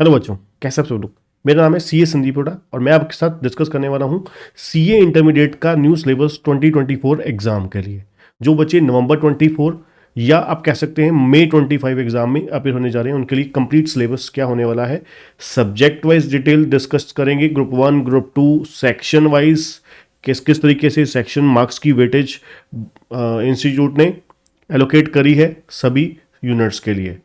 Hello बच्चों, कैसे आप सब लोग। मेरा नाम है सीए संदीप हुडा और मैं आपके साथ डिस्कस करने वाला हूँ सीए इंटरमीडिएट का न्यू सिलेबस 2024 एग्जाम के लिए। जो बच्चे नवंबर 24 या आप कह सकते हैं मई 25 एग्जाम में अपेयर होने जा रहे हैं, उनके लिए कंप्लीट सिलेबस क्या होने वाला है, सब्जेक्ट वाइज डिटेल डिस्कस करेंगे। ग्रुप 1 ग्रुप 2 सेक्शन वाइज किस किस तरीके से सेक्शन मार्क्स की वेटेज इंस्टीट्यूट ने एलोकेट करी है सभी यूनिट्स के लिए।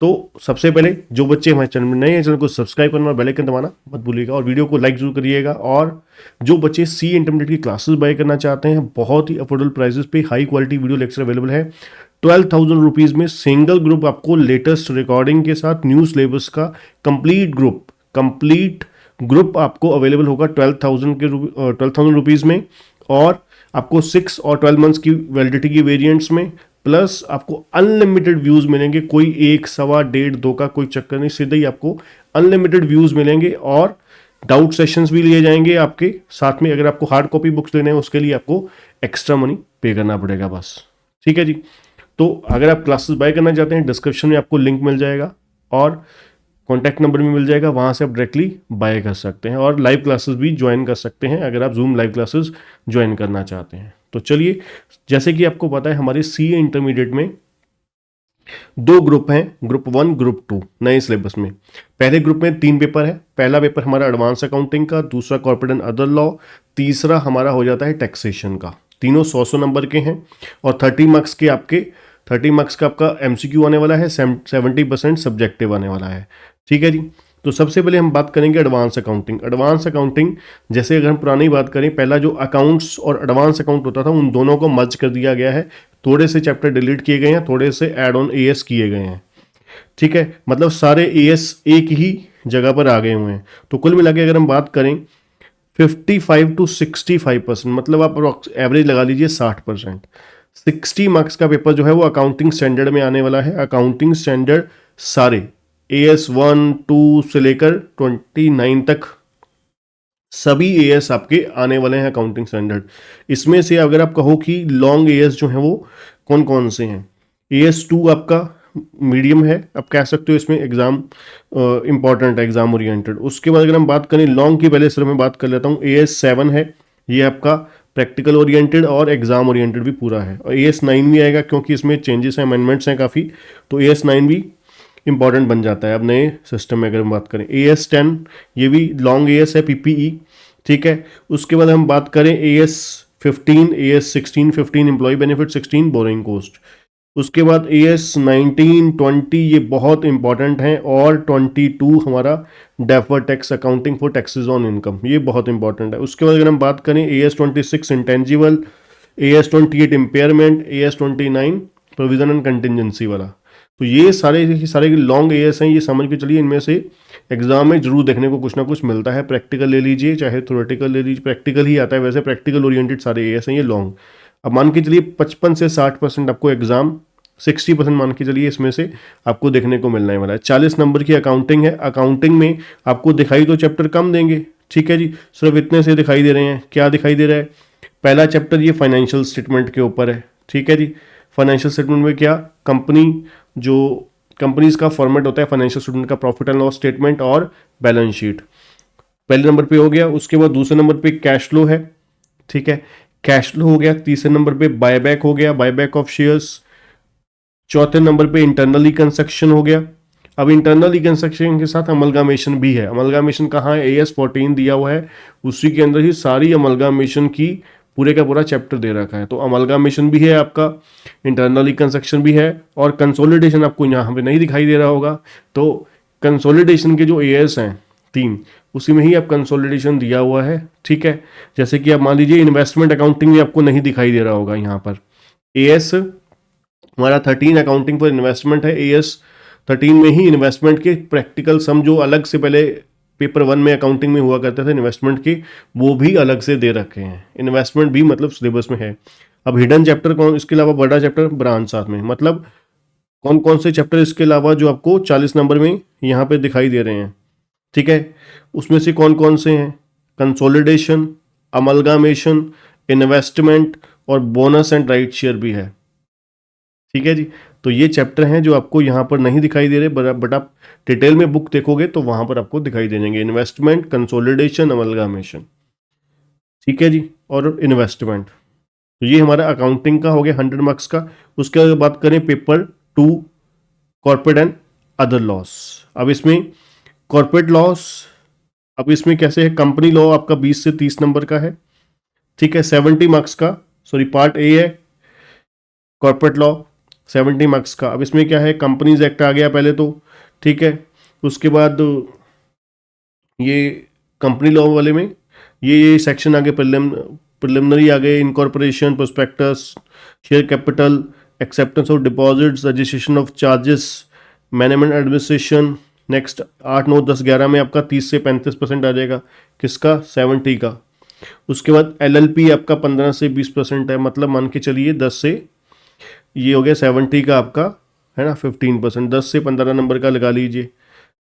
तो सबसे पहले जो बच्चे हमारे चैनल में नए हैं, चैनल को सब्सक्राइब करना और बेल आइकन दबाना मत भूलिएगा और वीडियो को लाइक जरूर करिएगा। और जो बच्चे सी इंटरमीडिएट की क्लासेस बाय करना चाहते हैं, बहुत ही अफोर्डेबल प्राइसेस पे high quality video lecture available है। 12,000 रुपीज़ में सिंगल ग्रुप आपको लेटेस्ट रिकॉर्डिंग के साथ न्यू सिलेबस का कंप्लीट ग्रुप आपको अवेलेबल होगा 12,000 रुपीज़ में। और आपको 6 और 12 मंथ्स की वैलिडिटी की वेरिएंट्स में, प्लस आपको अनलिमिटेड व्यूज मिलेंगे। कोई 1, सवा, 1.5, 2 का कोई चक्कर नहीं, सीधे ही आपको अनलिमिटेड व्यूज मिलेंगे। और डाउट सेशंस भी लिए जाएंगे आपके साथ में। अगर आपको हार्ड कॉपी बुक्स लेने हैं उसके लिए आपको एक्स्ट्रा मनी पे करना पड़ेगा बस। ठीक है जी। तो अगर आप क्लासेस बाय करना चाहते हैं, डिस्क्रिप्शन में आपको लिंक मिल जाएगा और कॉन्टैक्ट नंबर भी मिल जाएगा, वहाँ से आप डायरेक्टली बाय कर सकते हैं और लाइव क्लासेस भी ज्वाइन कर सकते हैं अगर आप जूम लाइव क्लासेस ज्वाइन करना चाहते हैं। तो चलिए, जैसे कि आपको पता है हमारे सीए इंटरमीडिएट में 2 ग्रुप हैं, ग्रुप 1 ग्रुप 2 नए सिलेबस में। पहले ग्रुप में 3 पेपर है। पहला पेपर हमारा एडवांस अकाउंटिंग का, दूसरा कॉर्पोरेट एंड अदर लॉ, तीसरा हमारा हो जाता है टैक्सेशन का। तीनों 100 नंबर के हैं और 30 मार्क्स का आपका एमसीक्यू आने वाला है, 70% सब्जेक्टिव आने वाला है। ठीक है जी। तो सबसे पहले हम बात करेंगे एडवांस अकाउंटिंग। जैसे अगर हम पुरानी बात करें, पहला जो अकाउंट्स और एडवांस अकाउंट होता था उन दोनों को मर्ज कर दिया गया है। थोड़े से चैप्टर डिलीट किए गए हैं, थोड़े से एड ऑन एएस किए गए हैं। ठीक है, मतलब सारे एएस एक ही जगह पर आ गए हुए हैं। तो कुल मिला के अगर हम बात करें 55 to 65%, मतलब आप एवरेज लगा लीजिए 60%। 60 मार्क्स का पेपर जो है वो अकाउंटिंग स्टैंडर्ड में आने वाला है। अकाउंटिंग स्टैंडर्ड सारे एएस 1, 2 से लेकर 29 तक सभी एएस आपके आने वाले हैं अकाउंटिंग स्टैंडर्ड। इसमें से अगर आप कहो कि लॉन्ग एएस जो हैं वो कौन कौन से हैं, एएस 2 आपका मीडियम है, आप कह सकते हो इसमें एग्जाम इंपॉर्टेंट है, एग्जाम ओरिएंटेड। उसके बाद अगर हम बात करें लॉन्ग की, पहले सिर्फ मैं बात कर लेता हूँ। एएस 7 है, ये आपका प्रैक्टिकल ओरिएंटेड और एग्जाम ओरिएंटेड भी पूरा है। और एएस 9 भी आएगा क्योंकि इसमें चेंजेस हैं, अमेंडमेंट्स हैं काफ़ी, तो एएस 9 भी इंपॉर्टेंट बन जाता है अब नए सिस्टम में। अगर हम बात करें एएस 10, ये भी लॉन्ग एएस है, पीपीई। ठीक है। उसके बाद हम बात करें AS 15, AS 16, 15 employee benefit, 16 borrowing cost. उसके बाद एएस 19, 20 ये बहुत इंपॉर्टेंट हैं। और 22 हमारा deferred tax accounting for taxes on income, ये बहुत इंपॉर्टेंट है। उसके बाद अगर हम बात करें as 26 intangible, as 28 impairment, as 29 provision and contingency वाला। तो ये सारे लॉन्ग एएस हैं, ये समझ के चलिए इनमें से एग्जाम में जरूर देखने को कुछ ना कुछ मिलता है। प्रैक्टिकल ले लीजिए चाहे थ्योरेटिकल ले लीजिए, प्रैक्टिकल ही आता है वैसे, प्रैक्टिकल ओरिएंटेड सारे एएस हैं ये लॉन्ग। अब मान के चलिए 55 से 60% आपको एग्जाम, 60% मान के चलिए इसमें से आपको देखने को मिलने वाला है। 40 नंबर की अकाउंटिंग है। अकाउंटिंग में आपको दिखाई तो चैप्टर कम देंगे, ठीक है जी, सिर्फ इतने से दिखाई दे रहे हैं। क्या दिखाई दे रहा है? पहला चैप्टर ये फाइनेंशियल स्टेटमेंट के ऊपर है। ठीक है जी। फाइनेंशियल स्टेटमेंट में क्या, कंपनीज का फॉर्मेट होता है फाइनेंशियल स्टेटमेंट का, प्रॉफिट एंड लॉस स्टेटमेंट और बैलेंस शीट पहले नंबर पे हो गया। उसके बाद दूसरे नंबर पे कैश फ्लो है। ठीक है, कैश फ्लो हो गया। तीसरे नंबर पे बायबैक हो गया, बायबैक ऑफ शेयर्स। चौथे नंबर पे इंटरनल रिकंस्ट्रक्शन हो गया। अब इंटरनल रिकंस्ट्रक्शन के साथ अमलगामेशन भी है। अमलगामेशन कहाँ है? एएस 14 दिया हुआ है, उसी के अंदर ही सारी अमलगामेशन की पूरे का पूरा चैप्टर दे रखा है। तो अमलगामेशन भी है आपका, इंटरनल रिकंस्ट्रक्शन भी है और कंसोलिडेशन आपको यहाँ पे नहीं दिखाई दे रहा होगा। तो कंसोलिडेशन के जो एएस हैं 3, उसी में ही आप कंसोलिडेशन दिया हुआ है। ठीक है, जैसे कि आप मान लीजिए इन्वेस्टमेंट अकाउंटिंग में आपको नहीं दिखाई दे रहा होगा यहाँ पर। एएस हमारा 13 अकाउंटिंग फॉर इन्वेस्टमेंट है। एएस 13 में ही इन्वेस्टमेंट के प्रैक्टिकल सम जो अलग से पहले पेपर 1 में अकाउंटिंग में हुआ करते थे इन्वेस्टमेंट के, वो भी अलग से दे रखे हैं। इन्वेस्टमेंट भी मतलब सिलेबस में है। अब हिडन चैप्टर कौन, इसके अलावा बड़ा चैप्टर ब्रांच साथ में, मतलब कौन कौन से चैप्टर इसके अलावा जो आपको 40 नंबर में यहाँ पे दिखाई दे रहे हैं। ठीक है, उसमें से कौन कौन से हैं? कंसोलिडेशन, अमलगामेशन, इन्वेस्टमेंट और बोनस एंड राइट शेयर भी है। ठीक है जी। तो ये चैप्टर हैं जो आपको यहाँ पर नहीं दिखाई दे रहे, बट आप डिटेल में बुक देखोगे तो वहाँ पर आपको दिखाई दे जाएंगे। इन्वेस्टमेंट, कंसोलिडेशन, अमलगामेशन, ठीक है जी, और इन्वेस्टमेंट। तो ये हमारा अकाउंटिंग का हो गया 100 मार्क्स का। उसके बाद बात करें paper 2, corporate and other laws. अब इसमें कॉर्पोरेट लॉस, अब इसमें कैसे है, कंपनी लॉ आपका 20 से 30 नंबर का है, ठीक है, 70 मार्क्स का, सॉरी पार्ट ए है कॉर्पोरेट लॉ 70 मार्क्स का। अब इसमें क्या है, कंपनीज एक्ट आ गया पहले तो, ठीक है, उसके बाद ये कंपनी लॉ वाले में ये सेक्शन आ गए, प्रिलिमिनरी आ गए, incorporation, prospectus, share capital, acceptance of deposits, registration of charges, management administration. Next 8, 9, 10, 11 में आपका 30 से 35% आ जाएगा, किसका, 70 का। उसके बाद LLP आपका 15 से 20% है, मतलब मान के चलिए 10 से, ये हो गया 70 का आपका, है ना, 15%, 10 से 15 नंबर का लगा लीजिए,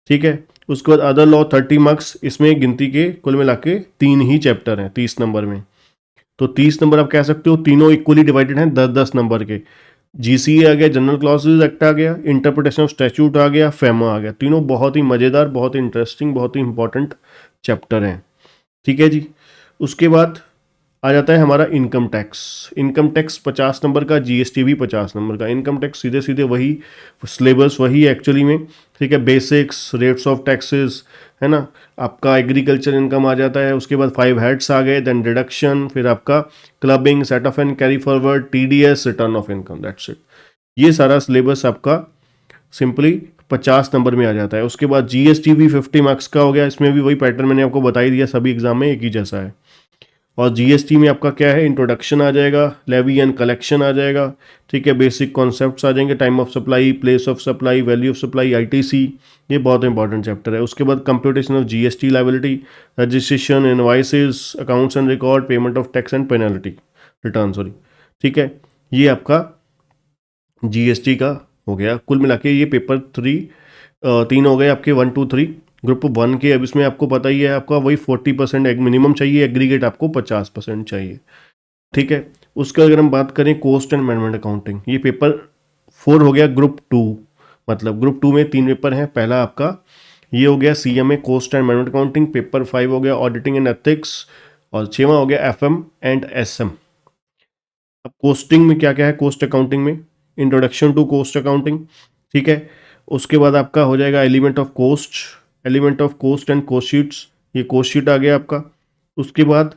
ठीक है। उसके बाद अदर लॉ 30 मार्क्स, इसमें गिनती के कुल मिला के 3 ही चैप्टर हैं 30 नंबर में। तो 30 नंबर आप कह सकते हो तीनों इक्वली डिवाइडेड हैं 10-10 नंबर के। GCA आ गया, जनरल क्लॉसेज एक्ट आ गया, इंटरप्रिटेशन ऑफ स्टैट्यूट आ गया, फेमा आ गया। तीनों बहुत ही मज़ेदार, बहुत ही इंटरेस्टिंग, बहुत ही इंपॉर्टेंट चैप्टर हैं, ठीक है जी। उसके बाद आ जाता है हमारा income tax. Income tax 50 number का, GST भी 50 नंबर का। इनकम टैक्स सीधे सीधे वही सिलेबस वही एक्चुअली में, ठीक है, बेसिक्स, रेट्स ऑफ टैक्सेस, है ना, आपका एग्रीकल्चर इनकम आ जाता है। उसके बाद 5 हेड्स आ गए, देन डिडक्शन, फिर आपका clubbing, set of and carry forward, TDS, return of income, that's it. ये सारा सिलेबस आपका सिंपली 50 नंबर में आ जाता है। उसके बाद GST भी 50 मार्क्स का हो गया। इसमें भी वही पैटर्न मैंने आपको बता ही दिया, सभी एग्जाम में एक ही जैसा है। और GST में आपका क्या है, इंट्रोडक्शन आ जाएगा, लेवी एंड कलेक्शन आ जाएगा, ठीक है, बेसिक कॉन्सेप्ट्स आ जाएंगे, time of supply, place of supply, value of supply, ITC, ये बहुत इंपॉर्टेंट चैप्टर है। उसके बाद computation of GST liability, registration, invoices, accounts and record, payment of tax and penalty, return, sorry, ठीक है, ये आपका GST का हो गया। कुल मिला के ये पेपर 3 हो गए आपके, 1, 2, 3 ग्रुप 1 के। अब इसमें आपको पता ही है, आपका वही 40% मिनिमम चाहिए, एग्रीगेट आपको 50% चाहिए, ठीक है। उसके अगर हम बात करें कॉस्ट एंड मैनेजमेंट अकाउंटिंग, ये पेपर 4 हो गया ग्रुप 2। मतलब ग्रुप 2 में 3 पेपर हैं। पहला आपका ये हो गया CMA cost and management accounting, paper 5 हो गया ऑडिटिंग एंड एथिक्स, और 6वां हो गया FM एंड SM। अब कोस्टिंग में क्या क्या है, कॉस्ट अकाउंटिंग में इंट्रोडक्शन टू कॉस्ट अकाउंटिंग, ठीक है। उसके बाद आपका हो जाएगा element of cost and cost sheets, ये कॉस्ट शीट आ गया आपका। उसके बाद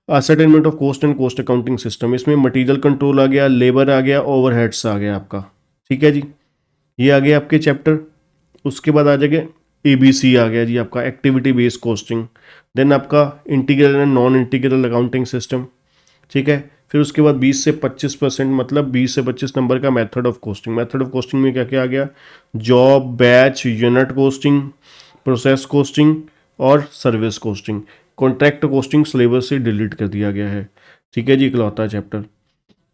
ascertainment of cost and cost accounting system, इसमें मटेरियल कंट्रोल आ गया, लेबर आ गया, ओवरहेड्स आ गया आपका, ठीक है जी, ये आ गया आपके चैप्टर। उसके बाद आ जाएगा ABC आ गया जी आपका, एक्टिविटी बेस्ड कॉस्टिंग। देन आपका integral and non integral accounting system, ठीक है। फिर उसके बाद 20 से 25%, मतलब 20 से 25 नंबर का method of costing. Method of costing में क्या क्या आ गया, job, batch, unit costing, process costing और service costing. Contract costing syllabus से डिलीट कर दिया गया है, ठीक है जी, इकलौता चैप्टर,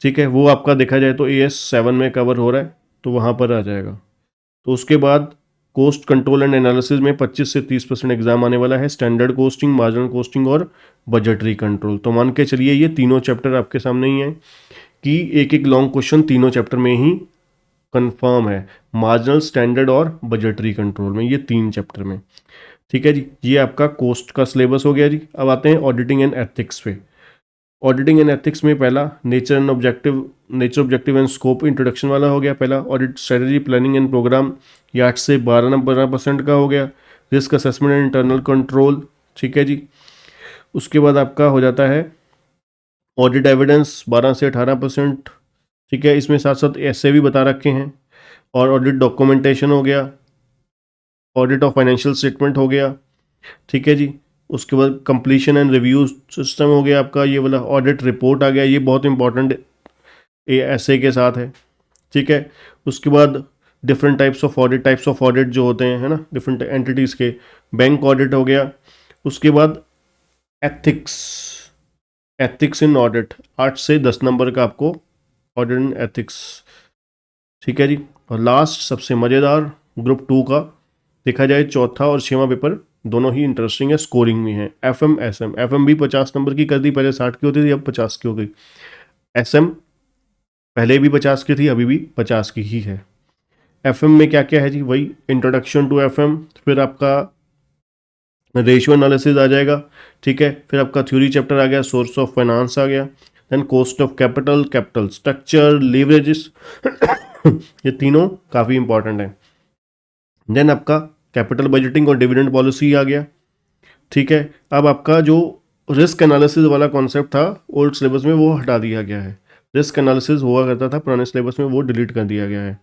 ठीक है। वो आपका देखा जाए तो AS 7 में कवर हो रहा है, तो वहाँ पर आ जाएगा। तो उसके बाद कॉस्ट कंट्रोल एंड एनालिसिस में 25 से 30% एग्जाम आने वाला है, स्टैंडर्ड कॉस्टिंग, मार्जिनल कॉस्टिंग और बजटरी कंट्रोल। तो मान के चलिए ये तीनों चैप्टर आपके सामने ही हैं कि एक एक लॉन्ग क्वेश्चन तीनों चैप्टर में ही कंफर्म है, मार्जिनल, स्टैंडर्ड और बजटरी कंट्रोल में, ये 3 चैप्टर में, ठीक है जी। ये आपका कॉस्ट का सिलेबस हो गया जी। अब आते हैं ऑडिटिंग एंड एथिक्स पे। ऑडिटिंग एंड एथिक्स में पहला nature objective and scope introduction वाला हो गया पहला। Audit strategy, planning and program, ये 8 से 12% का हो गया। Risk assessment and internal control, ठीक है जी। उसके बाद आपका हो जाता है ऑडिट एविडेंस, 12 से 18%, ठीक है। इसमें साथ साथ ऐसे भी बता रखे हैं। और ऑडिट डॉक्यूमेंटेशन हो गया, ऑडिट ऑफ फाइनेंशियल स्टेटमेंट हो गया, ठीक है जी। उसके बाद कंप्लीशन एंड रिव्यू सिस्टम हो गया आपका, ये वाला ऑडिट रिपोर्ट आ गया, ये बहुत इंपॉर्टेंट ऐसे के साथ है, ठीक है। उसके बाद डिफरेंट टाइप्स ऑफ ऑडिट जो होते हैं, है ना, डिफरेंट एंटिटीज़ के, बैंक ऑडिट हो गया। उसके बाद एथिक्स इन ऑडिट, 8 से 10 नंबर का आपको ऑडिट इन एथिक्स, ठीक है जी। और लास्ट सबसे मज़ेदार ग्रुप 2 का देखा जाए, चौथा और 6वां पेपर दोनों ही इंटरेस्टिंग है, स्कोरिंग में है। FM SM, FM भी 50 नंबर की कर दी, पहले 60 की होती थी, अब 50 की हो गई। SM पहले भी 50 की थी, अभी भी 50 की ही है। एफएम में क्या क्या है जी, वही इंट्रोडक्शन टू एफएम, फिर आपका रेशियो एनालिसिस आ जाएगा, ठीक है, फिर आपका थ्योरी चैप्टर आ गया, सोर्स ऑफ फाइनेंस आ गया, then cost of capital, capital structure, leverages ये तीनों काफ़ी इंपॉर्टेंट है। देन आपका कैपिटल बजटिंग और डिविडेंड पॉलिसी आ गया, ठीक है। अब आपका जो रिस्क एनालिसिस वाला कॉन्सेप्ट था ओल्ड सिलेबस में वो हटा दिया गया है, रिस्क एनालिसिस हुआ करता था पुराने सिलेबस में, वो डिलीट कर दिया गया है,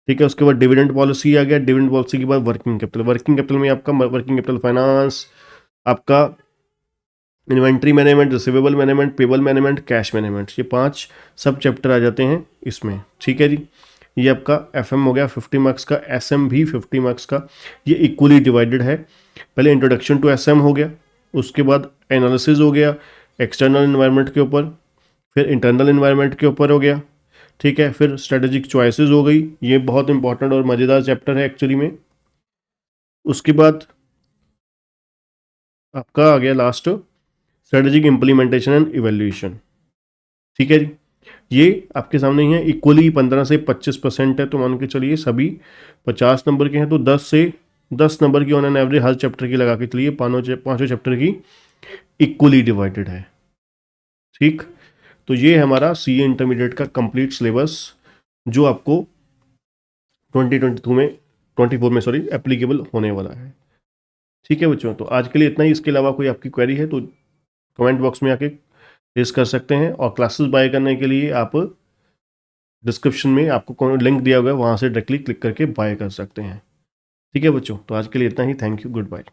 ठीक है। उसके बाद डिविडेंड पॉलिसी आ गया, डिविडेंड पॉलिसी के बाद वर्किंग कैपिटल, वर्किंग कैपिटल में आपका वर्किंग कैपिटल फाइनेंस, आपका inventory management, receivable management, payable management, cash management, ये 5 सब चैप्टर आ जाते हैं इसमें, ठीक है जी। ये आपका एफएम हो गया 50 मार्क्स का, एसएम भी 50 मार्क्स का, ये इक्वली डिवाइडेड है। पहले इंट्रोडक्शन टू एसएम हो गया, उसके बाद एनालिसिस हो गया एक्सटर्नल इन्वायरमेंट के ऊपर, फिर इंटरनल इन्वायरमेंट के ऊपर हो गया, ठीक है, फिर स्ट्रेटेजिक चॉइसेस हो गई, ये बहुत इंपॉर्टेंट और मज़ेदार चैप्टर है एक्चुअली में। उसके बाद आपका आ गया last strategic implementation and evaluation, ठीक है जी। ये आपके सामने ही है, इक्वली 15 से 25% है, तो मान के चलिए सभी 50 नंबर के हैं, तो 10 नंबर की on an average her chapter की लगा के चलिए, पाँचों चैप्टर की इक्वली डिवाइडेड है, ठीक। तो ये है हमारा सी ए इंटरमीडिएट का कंप्लीट सिलेबस जो आपको 24 में एप्लीकेबल होने वाला है, ठीक है बच्चों। तो आज के लिए इतना ही, इसके अलावा कोई आपकी क्वेरी है तो कमेंट बॉक्स में आके रेज कर सकते हैं, और क्लासेस बाय करने के लिए आप डिस्क्रिप्शन में आपको लिंक दिया हुआ है, वहाँ से डायरेक्टली क्लिक करके बाय कर सकते हैं, ठीक है बच्चों। तो आज के लिए इतना ही, थैंक यू, गुड बाय।